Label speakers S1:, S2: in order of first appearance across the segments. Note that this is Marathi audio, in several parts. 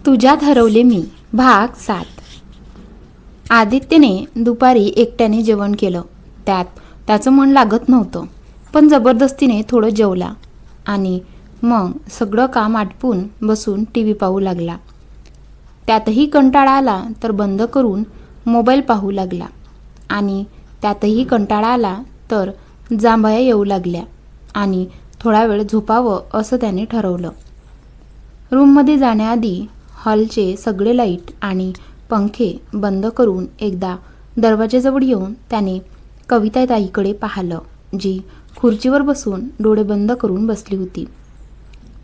S1: तुझ्यात हरवले मी भाग 7. आदित्यने दुपारी एकट्याने जेवण केलं. त्यात त्याचं मन लागत नव्हतं, पण जबरदस्तीने थोडं जेवला आणि मग सगळं काम आटपून बसून टीव्ही पाहू लागला. त्यातही कंटाळा आला तर बंद करून मोबाईल पाहू लागला आणि त्यातही कंटाळा आला तर जांभया येऊ लागल्या आणि थोडा वेळ झोपावं असं त्याने ठरवलं. रूममध्ये जाण्याआधी हॉलचे सगळे लाईट आणि पंखे बंद करून एकदा दरवाजाजवळ येऊन त्याने कविताताईकडे पाहिलं, जी खुर्चीवर बसून डोळे बंद करून बसली होती.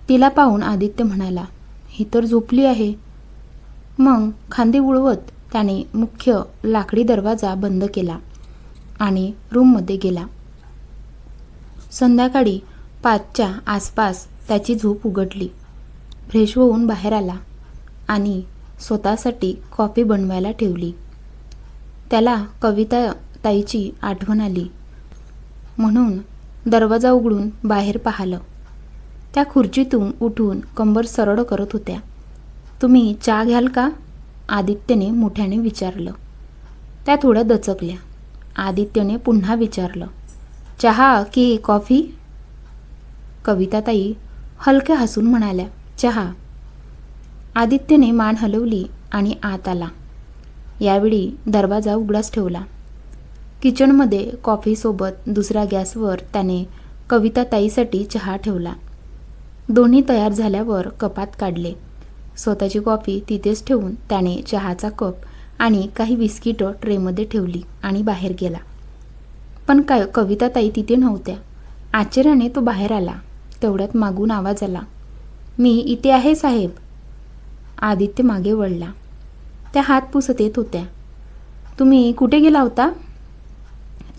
S1: तिला पाहून आदित्य म्हणाला, ही तर झोपली आहे. मग खांदे उडवत त्याने मुख्य लाकडी दरवाजा बंद केला आणि रूममध्ये गेला. संध्याकाळी 5च्या आसपास त्याची झोप उघडली. फ्रेश होऊन बाहेर आला आणि स्वतःसाठी कॉफी बनवायला ठेवली. त्याला कविता ताईची आठवण आली म्हणून दरवाजा उघडून बाहेर पाहिलं. त्या खुर्चीतून उठून कंबर सरळ करत होत्या. तुम्ही चहा घ्याल का? आदित्यने मोठ्याने विचारलं. त्या थोड्या दचकल्या. आदित्यने पुन्हा विचारलं, चहा की कॉफी? कविताताई हलक्या हसून म्हणाल्या, चहा. आदित्यने मान हलवली आणि आत आला. यावेळी दरवाजा उघडाच ठेवला. किचनमध्ये कॉफीसोबत दुसऱ्या गॅसवर त्याने कविताताईसाठी चहा ठेवला. दोन्ही तयार झाल्यावर कपात काढले. स्वतःची कॉफी तिथेच ठेवून त्याने चहाचा कप आणि काही बिस्किटं ट्रेमध्ये ठेवली आणि बाहेर गेला. पण काय कविताताई तिथे नव्हत्या. आश्चर्याने तो बाहेर आला. तेवढ्यात मागून आवाज आला, मी इथे आहे साहेब. आदित्य मागे वळला. त्या हात पुसत येत होत्या. तुम्ही कुठे गेला होता?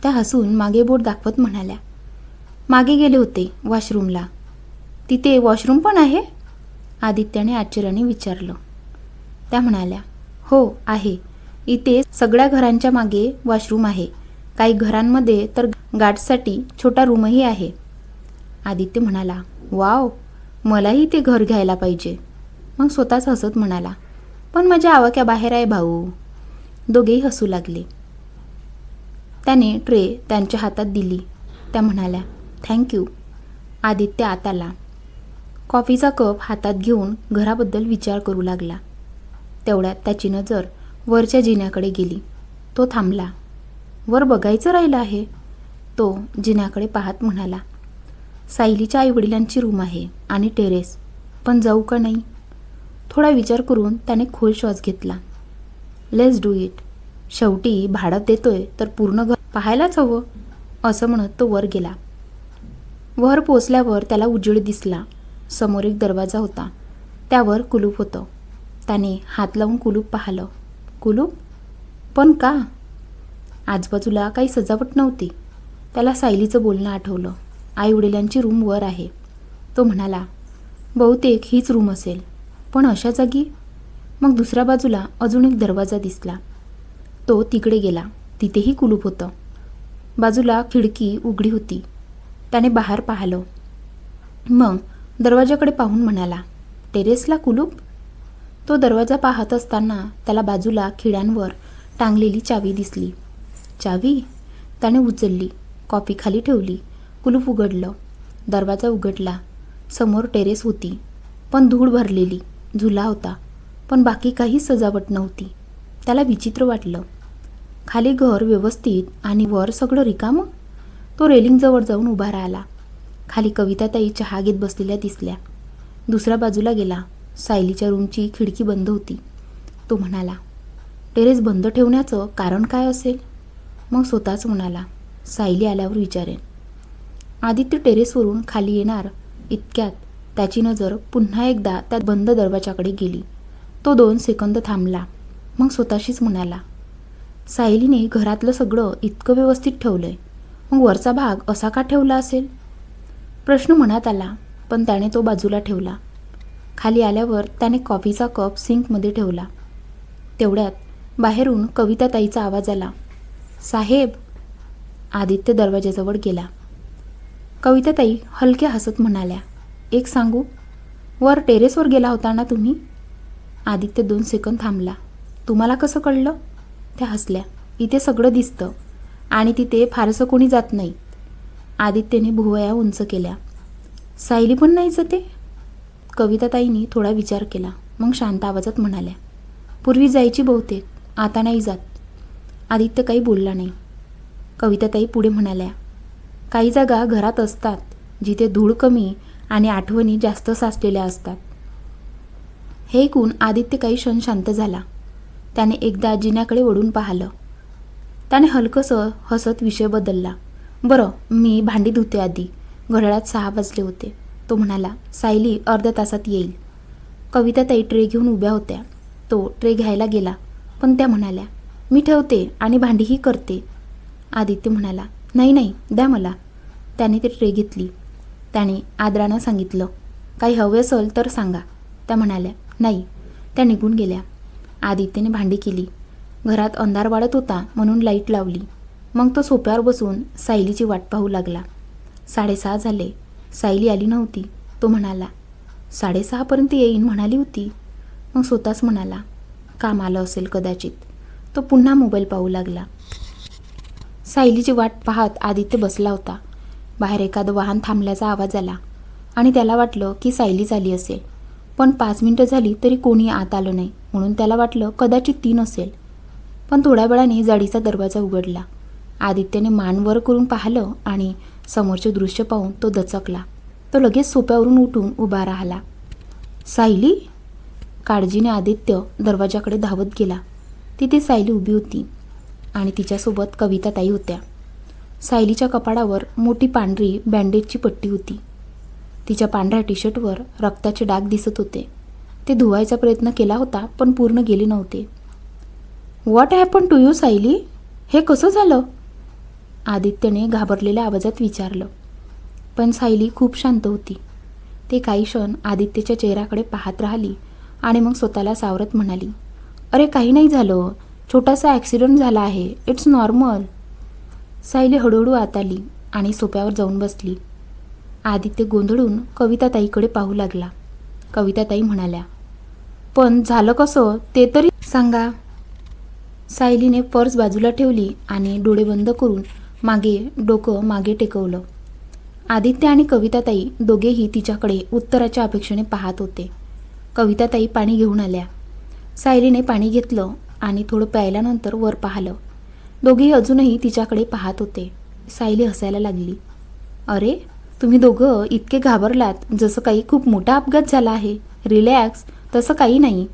S1: त्या हसून मागे बोट दाखवत म्हणाल्या, मागे गेले होते वॉशरूमला. तिथे वॉशरूम पण आहे? आदित्याने आश्चर्याने विचारलं. त्या म्हणाल्या, हो आहे. इथे सगळ्या घरांच्या मागे वॉशरूम आहे. काही घरांमध्ये तर गार्डसाठी छोटा रूमही आहे. आदित्य म्हणाला, वाव, मलाही ते घर घ्यायला पाहिजे. मग स्वतःच हसत म्हणाला, पण माझ्या आवाक्या बाहेर आहे भाऊ. दोघेही हसू लागले. त्याने ट्रे त्यांच्या हातात दिली. त्या म्हणाल्या, थँक्यू. आदित्य आत आला. कॉफीचा कप हातात घेऊन घराबद्दल विचार करू लागला. तेवढ्यात त्याची नजर वरच्या जिन्याकडे गेली. तो थांबला. वर बघायचं राहिलं आहे. तो जिन्याकडे पाहत म्हणाला, सायलीच्या आईवडिलांची रूम आहे आणि टेरेस, पण जाऊ का नाही? थोडा विचार करून त्याने खोल श्वास घेतला. Let's do it. शेवटी भाडं देतोय तर पूर्ण घर पाहायलाच हवं, असं म्हणत तो वर गेला. वर पोचल्यावर त्याला उजेड दिसला. समोर एक दरवाजा होता. त्यावर कुलूप होतं. त्याने हात लावून कुलूप पाहिलं. कुलूप? पण का? आजूबाजूला काही सजावट नव्हती. त्याला सायलीचं बोलणं आठवलं. आईवडिलांची रूम वर आहे. तो म्हणाला, बहुतेक हीच रूम असेल. पण अशा जागी? मग दुसऱ्या बाजूला अजून एक दरवाजा दिसला. तो तिकडे गेला. तिथेही कुलूप होतं. बाजूला खिडकी उघडी होती. त्याने बाहेर पाहिलं. मग दरवाजाकडे पाहून म्हणाला, टेरेसला कुलूप? तो दरवाजा पाहत असताना त्याला बाजूला खिड्यांवर टांगलेली चावी दिसली. चावी? त्याने उचलली. कॉफी खाली ठेवली. कुलूप उघडलं. दरवाजा उघडला. समोर टेरेस होती, पण धूळ भरलेली. झुला होता, पण बाकी काही सजावट नव्हती. त्याला विचित्र वाटलं. खाली घर व्यवस्थित आणि वर सगळं रिकामं. तो रेलिंगजवळ जाऊन उभा राहिला. खाली कविताताई चहा घेत बसलेल्या दिसल्या. दुसऱ्या बाजूला गेला. सायलीच्या रूमची खिडकी बंद होती. तो म्हणाला, टेरेस बंद ठेवण्याचं कारण काय असेल? मग स्वतःच म्हणाला, सायली आल्यावर विचारेन. आदित्य टेरेसवरून खाली येणार इतक्यात त्याची नजर पुन्हा एकदा त्या बंद दरवाजाकडे गेली. तो 2 सेकंद थांबला. मग स्वतःशीच म्हणाला, सायलीने घरातलं सगळं इतकं व्यवस्थित ठेवलंय, मग वरचा भाग असा का ठेवला असेल? प्रश्न मनात आला, पण त्याने तो बाजूला ठेवला. खाली आल्यावर त्याने कॉफीचा कप सिंकमध्ये ठेवला. तेवढ्यात बाहेरून कविताताईचा आवाज आला, साहेब. आदित्य दरवाजाजवळ गेला. कविताताई हलक्या हसत म्हणाल्या, एक सांगू? वर टेरेसवर गेला होता ना तुम्ही? आदित्य 2 सेकंद थांबला. तुम्हाला कसं कळलं? त्या हसल्या. इथे सगळं दिसतं आणि तिथे फारसं कोणी जात नाही. आदित्यने भुवया उंच केल्या. सायली पण नाही जाते? कविताताईंनी थोडा विचार केला, मग शांत आवाजात म्हणाल्या, पूर्वी जायची बहुतेक, आता नाही जात. आदित्य काही बोलला नाही. कविताताई पुढे म्हणाल्या, काही जागा घरात असतात जिथे धूळ कमी आणि आठवणी जास्त साचलेल्या असतात. हे ऐकून आदित्य काही क्षण शांत झाला. त्याने एकदा जिन्याकडे वळून पाहिलं. त्याने हलकंसं हसत विषय बदलला. बरं, मी भांडी धुते आधी. घड्याळात 6 वाजले होते. तो म्हणाला, सायली अर्ध्या तासात येईल. कविताताई ट्रे घेऊन उभ्या होत्या. तो ट्रे घ्यायला गेला, पण त्या म्हणाल्या, मी ठेवते आणि भांडीही करते. आदित्य म्हणाला, नाही नाही, द्या मला. त्याने ते ट्रे घेतली. त्याने आदरानं सांगितलं, काही हवे असेल तर सांगा. त्या म्हणाल्या, नाही. त्या निघून गेल्या. आदित्यने भांडी केली. घरात अंधार वाढत होता म्हणून लाईट लावली. मग तो सोफ्यावर बसून सायलीची वाट पाहू लागला. 6:30 झाले. सायली आली नव्हती. तो म्हणाला, 6:30पर्यंत येईन म्हणाली होती. मग स्वतःच म्हणाला, काम आलं असेल कदाचित. तो पुन्हा मोबाईल पाहू लागला. सायलीची वाट पाहत आदित्य बसला होता. बाहेर एखादं वाहन थांबल्याचा आवाज आला आणि त्याला वाटलं की सायली झाली असेल. पण 5 मिनिटं झाली तरी कोणी आत आलं नाही, म्हणून त्याला वाटलं कदाचित ती नसेल. पण थोड्या वेळाने जाडीचा दरवाजा उघडला. आदित्यने मान वर करून पाहिलं आणि समोरचे दृश्य पाहून तो दचकला. तो लगेच सोफ्यावरून उठून उभा राहिला. सायली? काळजीने आदित्य दरवाजाकडे धावत गेला. तिथे सायली उभी होती आणि तिच्यासोबत कविताताई होत्या. सायलीच्या कपाळावर मोठी पांढरी बँडेजची पट्टी होती. तिच्या पांढऱ्या टी शर्टवर रक्ताचे डाग दिसत होते. ते धुवायचा प्रयत्न केला होता पण पूर्ण गेले नव्हते. What happen to you Sayali? हे कसं झालं? आदित्यने घाबरलेल्या आवाजात विचारलं. पण सायली खूप शांत होती. ते काही क्षण आदित्यच्या चेहऱ्याकडे पाहत राहिली आणि मग स्वतःला सावरत म्हणाली, अरे काही नाही झालं, छोटासा ॲक्सिडेंट झाला आहे, इट्स नॉर्मल. सायली हळूहळू आत आली आणि सोफ्यावर जाऊन बसली. आदित्य गोंधळून कविताताईकडे पाहू लागला. कविताताई म्हणाल्या, पण झालं कसं ते तरी सांगा. सायलीने पर्स बाजूला ठेवली आणि डोळे बंद करून डोकं मागे टेकवलं. आदित्य आणि कविताताई दोघेही तिच्याकडे उत्तराच्या अपेक्षेने पाहत होते. कविताताई पाणी घेऊन आल्या. सायलीने पाणी घेतलं आणि थोडं प्यायल्यानंतर वर पाहिलं. दोघेही अजूनही तिच्याकडे पाहत होते. सायली हसायला लागली. अरे, तुम्ही दोघं इतके घाबरलात जसं काही खूप मोठा अपघात झाला आहे. रिलॅक्स, तसं काही नाही.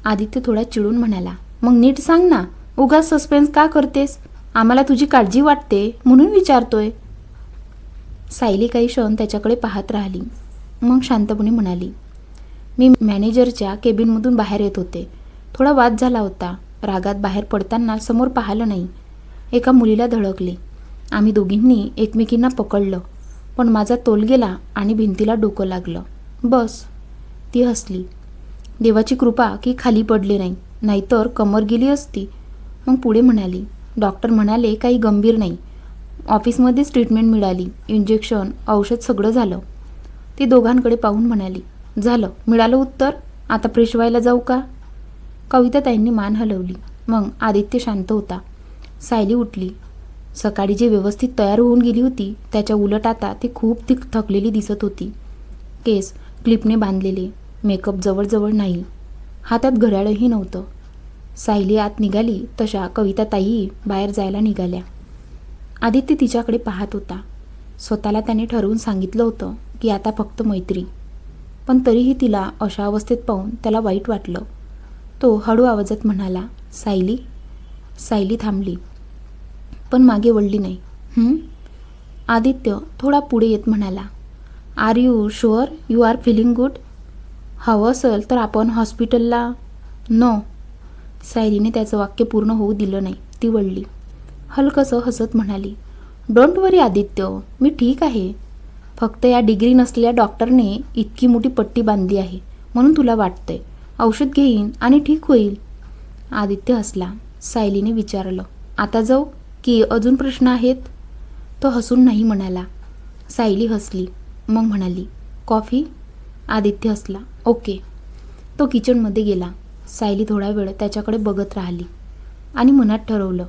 S1: आदित्य थोडा चिडून म्हणाला, मग नीट सांग ना, उगाच सस्पेन्स का करतेस? आम्हाला तुझी काळजी वाटते म्हणून विचारतोय. सायली काही क्षण त्याच्याकडे पाहत राहिली. मग शांतपणे म्हणाली, मी मॅनेजरच्या केबिनमधून बाहेर येत होते. थोडा वाद झाला होता. रागात बाहेर पडताना समोर पाहिलं नाही. एका मुलीला धडकले. आम्ही दोघींनी एकमेकींना पकडलं, पण माझा तोल गेला आणि भिंतीला डोकं लागलं. बस. ती हसली. देवाची कृपा की खाली पडले नाही, नाहीतर कमर गेली असती. मग पुढे म्हणाली, डॉक्टर म्हणाले काही गंभीर नाही. ऑफिसमध्येच ट्रीटमेंट मिळाली, इंजेक्शन, औषध सगळं झालं. ती दोघांकडे पाहून म्हणाली, झालं, मिळालं उत्तर. आता फ्रेश व्हायला जाऊ का? कविताताईंनी मान हलवली. मग आदित्य शांत होता. सायली उठली. सकाळी जी व्यवस्थित तयार होऊन गेली होती त्याच्या उलट आता ती खूप थकलेली दिसत होती. केस क्लिपने बांधलेले, मेकअप जवळजवळ नाही, हातात घड्याळही नव्हतं. सायली आत निघाली तशा कविताताईही बाहेर जायला निघाल्या. आदित्य तिच्याकडे पाहत होता. स्वतःला त्याने ठरवून सांगितलं होतं की आता फक्त मैत्री. पण तरीही तिला अशा अवस्थेत पाहून त्याला वाईट वाटलं. तो हळू आवाजात म्हणाला, सायली. सायली थांबली, पण मागे वळली नाही. आदित्य थोडा पुढे येत म्हणाला, are you sure you are feeling good? हवं असेल तर आपण हॉस्पिटलला. नो. सायलीने त्याचं वाक्य पूर्ण होऊ दिलं नाही. ती वळली. हलकंसं हसत म्हणाली, डोंट वरी आदित्य, मी ठीक आहे. फक्त या डिग्री नसलेल्या डॉक्टरने इतकी मोठी पट्टी बांधली आहे म्हणून तुला वाटतंय. औषध घेईन आणि ठीक होईल. आदित्य हसला. सायलीने विचारलं, आता जाऊ की अजून प्रश्न आहेत? तो हसून नाही म्हणाला. सायली हसली. मग म्हणाली, कॉफी? आदित्य हसला. ओके. तो किचनमध्ये गेला. सायली थोडा वेळ त्याच्याकडे बघत राहिली आणि मनात ठरवलं,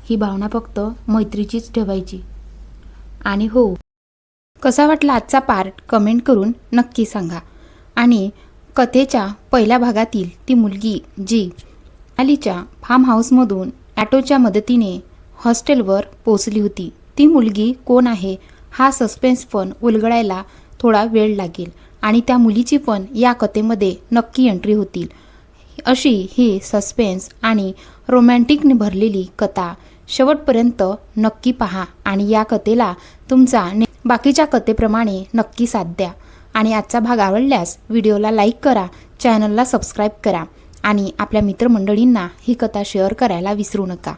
S1: ही भावना फक्त मैत्रीचीच ठेवायची. आणि हो, कसा वाटला आजचा पार्ट कमेंट करून नक्की सांगा. आणि कथेच्या पहिल्या भागातील ती मुलगी जी आलीच्या फार्म हाऊसमधून ॲटोच्या मदतीने हॉस्टेलवर पोचली होती, ती मुलगी कोण आहे हा सस्पेन्स पण उलगडायला थोडा वेळ लागेल आणि त्या मुलीची पण या कथेमध्ये नक्की एंट्री होतील. अशी ही सस्पेन्स आणि रोमॅन्टिकने भरलेली कथा शेवटपर्यंत नक्की पहा आणि या कथेला तुमचा बाकीच्या कथेप्रमाणे नक्की साथ द्या. आणि आजचा भाग आवडल्यास व्हिडिओला लाईक करा, चॅनलला सबस्क्राईब करा आणि आपल्या मित्रमंडळींना ही कथा शेअर करायला विसरू नका.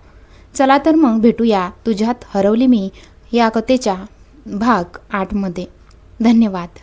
S1: चला तर मग भेटूया तुझ्यात हरवली मी या कथेच्या भाग 8 मध्ये. धन्यवाद.